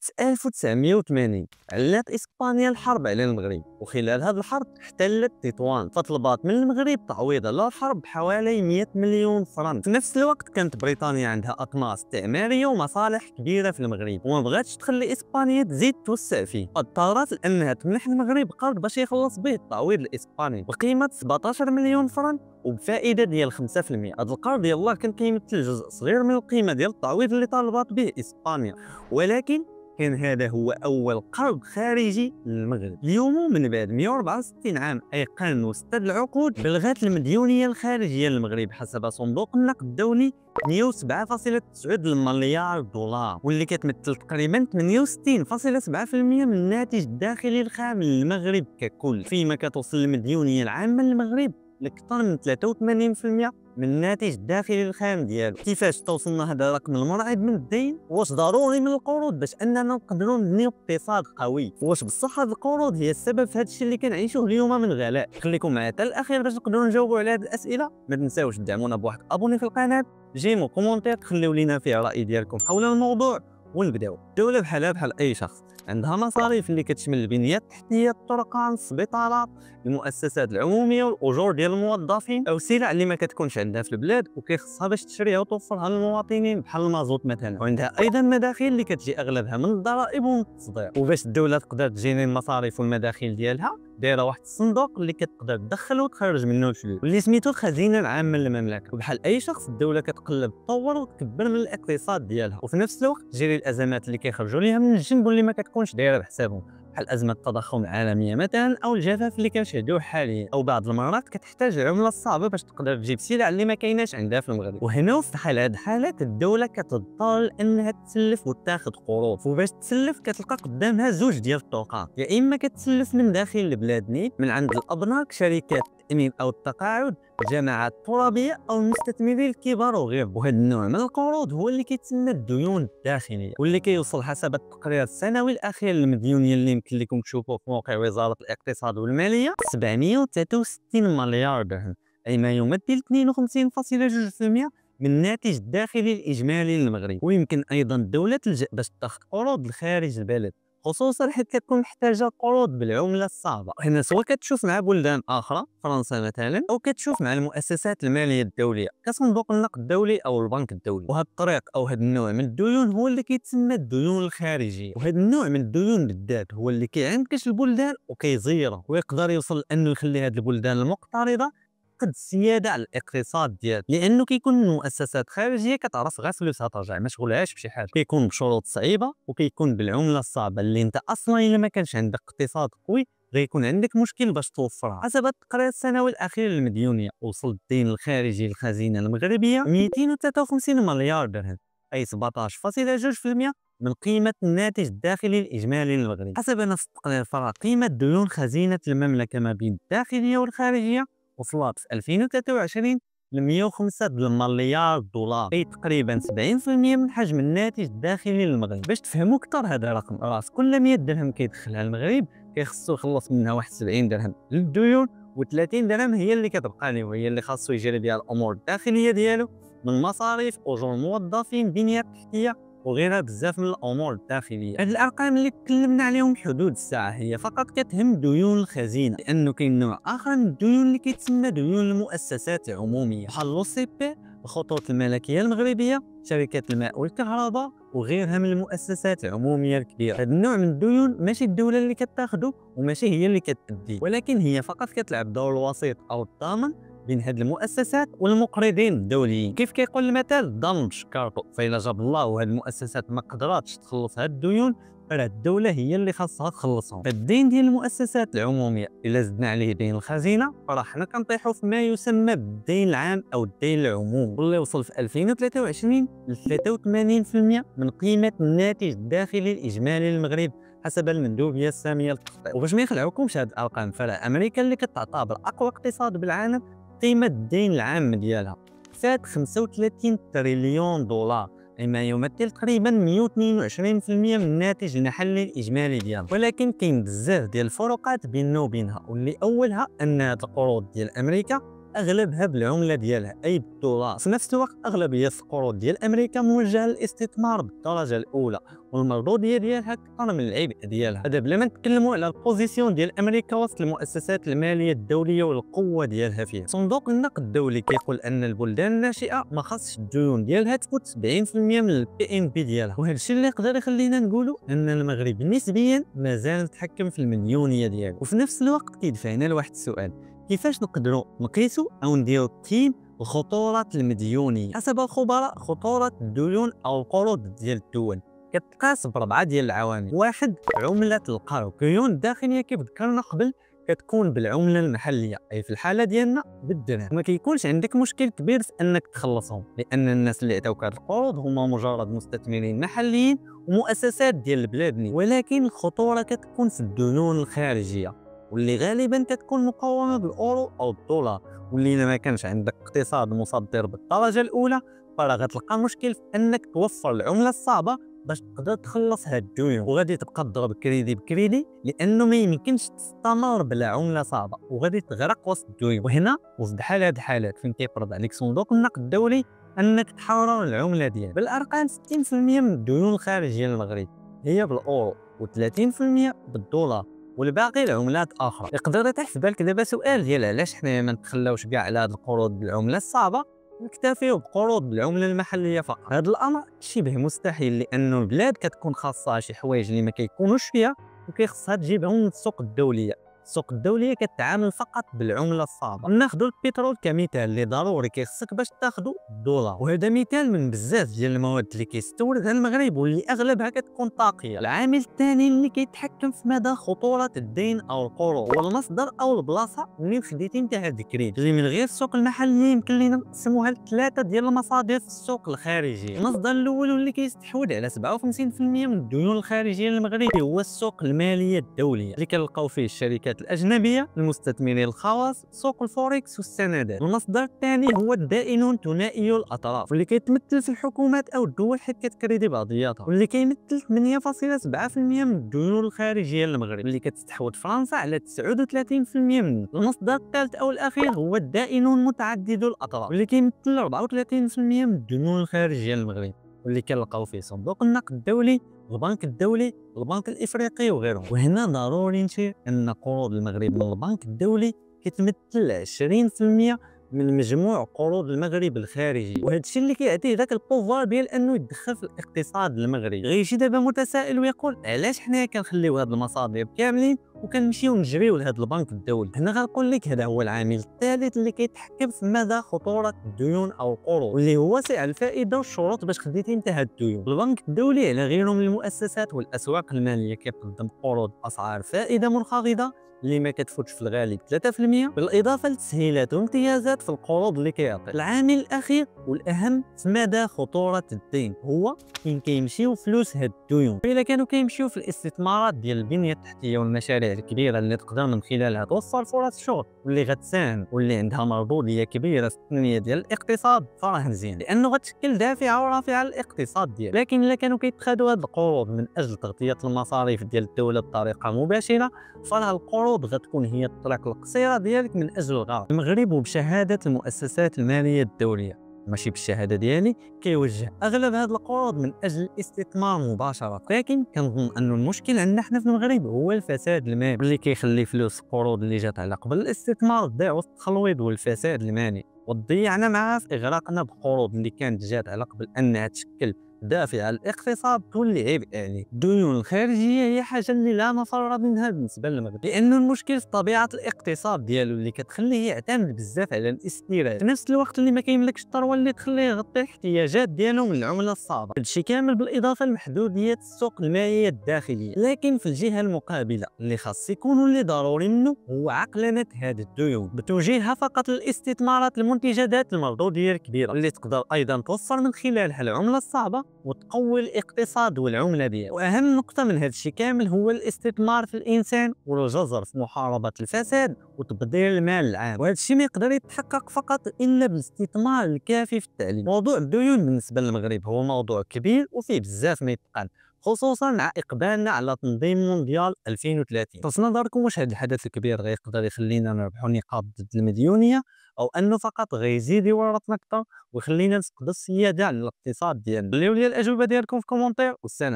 في 1980 علات إسبانيا الحرب على المغرب، وخلال هذه الحرب احتلت تطوان، فطلبات من المغرب تعويض على الحرب بحوالي 100 مليون فرنك. في نفس الوقت كانت بريطانيا عندها أقماص استعمارية ومصالح كبيرة في المغرب، وما بغاتش تخلي إسبانيا تزيد توسع فيه، فاضطرت لأنها تمنح المغرب قرض باش يخلص به التعويض الإسباني بقيمة 17 مليون فرنك وبفائده ديال 5%. هذا القرض يلاه كان كيمثل جزء صغير من القيمه ديال التعويض اللي طالبات به اسبانيا، ولكن كان هذا هو اول قرض خارجي للمغرب. اليوم من بعد 164 عام ايقن وسدد العقود بلغت المديونيه الخارجيه للمغرب حسب صندوق النقد الدولي 107.9 مليار دولار، واللي كتمثل تقريبا 68.7% من الناتج الداخلي الخام للمغرب ككل، فيما كتوصل المديونيه العامه للمغرب لأكثر من 83% من الناتج الداخلي الخام ديالو. كيفاش توصلنا هذا الرقم المرعب من الدين؟ واش ضروري من القروض باش اننا نقدروا نبنيو اقتصاد قوي؟ واش بصح هاد القروض هي السبب في هذا الشيء اللي كنعيشوه اليوم من غلاء؟ خليكم معايا حتى الاخير باش نقدروا نجاوبوا على هذه الاسئله. ما تنساوش تدعمونا بواحد ابوني في القناه، جيمو كومونتير تخليو لينا فيه الراي ديالكم حول الموضوع، ونبداو. الدوله بحال اي شخص عندها مصاريف اللي كتشمل البنيه التحتيه، الطرقان، السبيطارات، المؤسسات العموميه والاجور ديال الموظفين، او السلع اللي ما كتكونش عندها في البلاد وكيخصها باش تشريها وتوفرها للمواطنين بحال المازوت مثلا. وعندها ايضا مداخيل اللي كتجي اغلبها من الضرائب ومن التصدير. وباش الدوله تقدر تجيني المصاريف والمداخيل ديالها دايره واحد الصندوق اللي كتقدر تدخل وتخرج منه الفلوس، واللي سميتو الخزينه العامه للمملكه. وبحال اي شخص الدوله كتقلب تطور وتكبر من الاقتصاد ديالها، وفي نفس الوقت تجري الازمات اللي كيخرجوا ليها من الجنب واللي ما كتكونش دايره بحسابهم، بحال ازمه التضخم العالميه مثلا، او الجفاف اللي كنشهدوه حاليا. او بعض المرات كتحتاج العمله الصعبه باش تقدر تجيب سلع اللي ما كايناش عندها في المغرب. وهنا في حال هاد الحالات الدوله كتضطر انها تسلف وتاخذ قروض، وباش تسلف كتلقى قدامها زوج ديال الطرقات: يا اما كتسلف من داخل البلاد نيت من عند الابناك، شركات التامين او التقاعد، الجماعات الترابيه، او المستثمرين الكبار وغيرهم. وهذا النوع من القروض هو اللي كيتسمى الديون الداخليه، واللي كيوصل حسب التقرير السنوي الاخير للمديونيه اللي يمكن لكم تشوفوه في موقع وزاره الاقتصاد والماليه 763 مليار درهم، اي ما يمثل 52.2% من الناتج الداخلي الاجمالي للمغرب. ويمكن ايضا الدوله تلجا باش تاخذ قروض لخارج البلد، خصوصا حيت كتكون محتاجه قروض بالعمله الصعبه. هنا سواء كتشوف مع بلدان اخرى، فرنسا مثلا، او كتشوف مع المؤسسات الماليه الدوليه كصندوق النقد الدولي او البنك الدولي. وهذا الطريق او هذا النوع من الديون هو اللي كيتسمى الديون الخارجيه. وهذا النوع من الديون بالذات هو اللي كيعنكش البلدان وكيزيرها، ويقدر يوصل انه يخلي هذه البلدان المقترضه قد السياده على الاقتصاد ديالها، لانه كيكون المؤسسات الخارجيه كتعرف غير فلوسها ترجع، ما شغلهاش بشي حاجه. كيكون بشروط صعيبه، وكيكون بالعمله الصعبه اللي انت اصلا الا ما كانش عندك اقتصاد قوي غيكون عندك مشكل باش توفرها. حسب التقرير السنوي الاخير للمديونيه، وصل الدين الخارجي للخزينه المغربيه 253 مليار درهم، اي 17.2% من قيمة الناتج الداخلي الإجمالي للمغرب. حسب نفس التقرير فرق قيمة ديون خزينة المملكة ما بين الداخلية والخارجية وصلت في 2023 ل 105 مليار دولار، اي تقريبا 70% من حجم الناتج الداخلي للمغرب. باش تفهموا اكثر هذا الرقم، راس كل 100 درهم كيدخلها المغرب كيخصو يخلص منها 71 درهم للديون، و30 درهم هي اللي كتبقى ليه، وهي اللي خاصو يجري بها الامور الداخليه ديالو من مصاريف، اجور موظفين، بنيه تحتيه، وغيرها بزاف من الامور الداخليه. هاد الارقام اللي تكلمنا عليهم حدود الساعه هي فقط كتهم ديون الخزينه، لانه كاين نوع اخر من الديون اللي كيتسمى ديون المؤسسات العموميه، بحال لو سي بي، الخطوط الملكيه المغربيه، شركات الماء والكهرباء، وغيرها من المؤسسات العموميه الكبيره. هذا النوع من الديون ماشي الدوله اللي كتاخذه وماشي هي اللي كتأديه، ولكن هي فقط كتلعب دور الوسيط او الضامن بين هاد المؤسسات والمقرضين الدوليين. كيف كيقول المثل ضامن بشكارته، فإلا جاب الله وهاد المؤسسات ما قدراتش تخلص هاد الديون فراه الدوله هي اللي خاصها تخلصهم. فالدين ديال المؤسسات العموميه الا زدنا عليه دين الخزينه فراه حنا كنطيحوا في ما يسمى بالدين العام او الدين العمومي، واللي وصل في 2023 ل 83% من قيمه الناتج الداخلي الاجمالي للمغرب حسب المندوبيه الساميه للتخطيط. وباش ما يخلعوكمش هاد الارقام، فراه امريكا اللي كتعتبر اقوى اقتصاد بالعالم قيمه الدين العام ديالها فات 35 تريليون دولار، أي ما يمثل تقريبا 122% من الناتج المحلي الإجمالي ديالها. ولكن كاين بزاف ديال الفروقات بيننا وبينها، واللي أولها أن هاد القروض ديال أمريكا أغلبها بالعملة ديالها أي بالدولار. في نفس الوقت أغلبية القروض ديال أمريكا موجهة للاستثمار بالدرجة الأولى، والمردوديه ديالها كثر من العبء ديالها. هذا بلا ما نتكلموا على البوزيسيون ديال امريكا وسط المؤسسات الماليه الدوليه والقوه ديالها فيها. صندوق النقد الدولي كيقول ان البلدان الناشئه ما خاصش الديون ديالها تفوت 70% من البي ان بي ديالها، وهذا الشيء اللي يقدر يخلينا نقولوا ان المغرب نسبيا مازال متحكم في المليونيه ديالو. وفي نفس الوقت كيدفعنا لواحد السؤال: كيفاش نقدروا نقيسوا او نديروا تقييم خطورة المديونية؟ حسب الخبراء خطورة الديون أو القروض ديال الدول كتقاس ب4 ديال العوامل. واحد، عملة القرض. الديون الداخلية كيف ذكرنا قبل كتكون بالعملة المحلية، أي في الحالة ديالنا بالدرهم. ما كيكونش عندك مشكل كبير في أنك تخلصهم، لأن الناس اللي عطاوك هاد القروض هما مجرد مستثمرين محليين ومؤسسات ديال البلاد. ولكن الخطورة كتكون في الديون الخارجية، واللي غالبا كتكون مقومة بالأورو أو الدولار، واللي الا ما كانش عندك اقتصاد مصدر بالدرجه الاولى فراه غتلقى مشكل في انك توفر العمله الصعبه باش تقدر تخلص هاد الديون، وغادي تبقى تضرب كريدي بكريدي لانه ما يمكنش تستمر بلا عمله صعبه، وغادي تغرق وسط الديون. وهنا وفي بحال هاد الحالات فين كيفرض عليك صندوق النقد الدولي انك تحرر العمله ديالك. بالارقام 60% من الديون الخارجيه للمغرب هي بالاورو و30% بالدولار، والباقي العملات اخرى. يقدر يطيح في بالك دابا سؤال ديال علاش حنايا ما نتخلاوش كاع على هاد القروض بالعمله الصعبه نكتفيو بقروض بالعمله المحليه فقط. هذا الامر شبه مستحيل، لانه البلاد كتكون خاصها شي حوايج اللي ما كيكونوش فيها وكيخصها تجيبهم من السوق الدوليه. السوق الدوليه كتعامل فقط بالعمله الصعبه. ناخذ البترول كمثال اللي ضروري كيخصك باش تاخذو الدولار، وهذا مثال من بزاف ديال المواد اللي كيستوردها المغرب واللي اغلبها كتكون طاقيه. العامل الثاني اللي كيتحكم في مدى خطوره الدين او القروض هو المصدر او البلاصه اللي خديتي انت هاد الكريدت، اللي من غير السوق المحلي يمكن لينا نقسموها لثلاثه ديال المصادر في السوق الخارجي. المصدر الاول واللي كيستحوذ على 57% من الديون الخارجيه للمغرب هو السوق الماليه الدوليه، اللي كنلقاو فيه الشركات الأجنبية، المستثمرين الخواص، سوق الفوركس والسندات. المصدر الثاني هو الدائنون ثنائي الأطراف، واللي كيتمثل في الحكومات أو الدول حيت كتكريدي بعضياتها، واللي كيمثل 8.7% من الديون الخارجية للمغرب، اللي كتستحوذ فرنسا على 39% منه. المصدر الثالث أو الأخير هو الدائنون متعدد الأطراف، واللي كيمثل 34% من الديون الخارجية للمغرب، واللي كنلقاو فيه صندوق النقد الدولي، البنك الدولي، البنك الافريقي وغيرهم. وهنا ضروري نشير ان قروض المغرب من البنك الدولي كتمثل 20% من مجموع قروض المغرب الخارجي، وهذا الشيء اللي كيعطيه ذاك البوفوار ديال انه يدخل في الاقتصاد المغربي. غيجي دابا متسائل ويقول علاش حنايا كنخليو هاد المصادر كاملين وكنمشيو نجريو لهذا البنك الدولي؟ هنا غنقول لك هذا هو العامل الثالث اللي كيتحكم في مدى خطوره الديون او القروض، واللي هو سعر الفائده والشروط باش خديتي انت هاد الديون. البنك الدولي على غيره من المؤسسات والاسواق الماليه كيقدم قروض باسعار فائده منخفضه اللي ما كتفوتش في الغالب 3%، بالاضافه لتسهيلات وامتيازات في القروض اللي كيعطي. العامل الاخير والاهم في مدى خطوره الدين هو فين كيمشيو فلوس هاد الديون. الا كانوا كيمشيو في الاستثمارات ديال البنيه التحتيه والمشاريع الكبيره اللي تقدر من خلالها توفر فرص شغل واللي غتساهم واللي عندها مردوديه كبيره في التنميه ديال الاقتصاد، فراه مزيان لانه غتشكل دافع ورافع للاقتصاد ديالك. لكن الا كانوا كيتخذوا هاد القروض من اجل تغطيه المصاريف ديال الدوله بطريقه مباشره، فراه القروض غتكون هي الطريق القصيره ديالك من اجل الغرض. المغرب وبشهاده المؤسسات الماليه الدوليه ماشي بالشهاده ديالي كيوجه اغلب هاد القروض من اجل الاستثمار مباشره، لكن كنظن ان المشكل عندنا حنا في المغرب هو الفساد المالي اللي كيخلي فلوس القروض اللي جات على قبل الاستثمار تضيع وسط التخلويض والفساد المالي، وضيعنا معها في اغراقنا بقروض اللي كانت جات على قبل انها تشكل دافع على الاقتصاد تولي عبء عليه. الديون الخارجيه هي حاجه اللي لا مفر منها بالنسبه للمغرب، لانه المشكل في طبيعه الاقتصاد ديالو اللي كتخليه يعتمد بزاف على الاستيراد في نفس الوقت اللي ما كيملكش الثروه اللي تخليه يغطي الاحتياجات ديالو من العمله الصعبه. هادشي كامل بالاضافه لمحدوديه السوق الماليه الداخليه. لكن في الجهه المقابله اللي خاص يكون واللي ضروري منه هو عقلنه هذه الديون بتوجيهها فقط للاستثمارات المنتجه ذات المردوديه الكبيره اللي تقدر ايضا توفر من خلالها العمله الصعبه وتقوي الاقتصاد والعمله ديالها. واهم نقطه من هذا الشيء كامل هو الاستثمار في الانسان والجزر في محاربه الفساد وتبذير المال العام، وهذا الشيء ما يقدر يتحقق فقط الا بالاستثمار الكافي في التعليم. موضوع الديون بالنسبه للمغرب هو موضوع كبير وفيه بزاف ما يتقال، خصوصا مع اقبالنا على تنظيم مونديال 2030. في نظركم واش هذا الحدث الكبير غيقدر يخلينا نربحوا نقاط ضد المديونيه، او انه فقط غيزيد يورطنا اكثر ويخلينا نفقدوا السياده على الاقتصاد ديالنا؟ خليو لي الاجوبه ديالكم في كومونتير والسلام.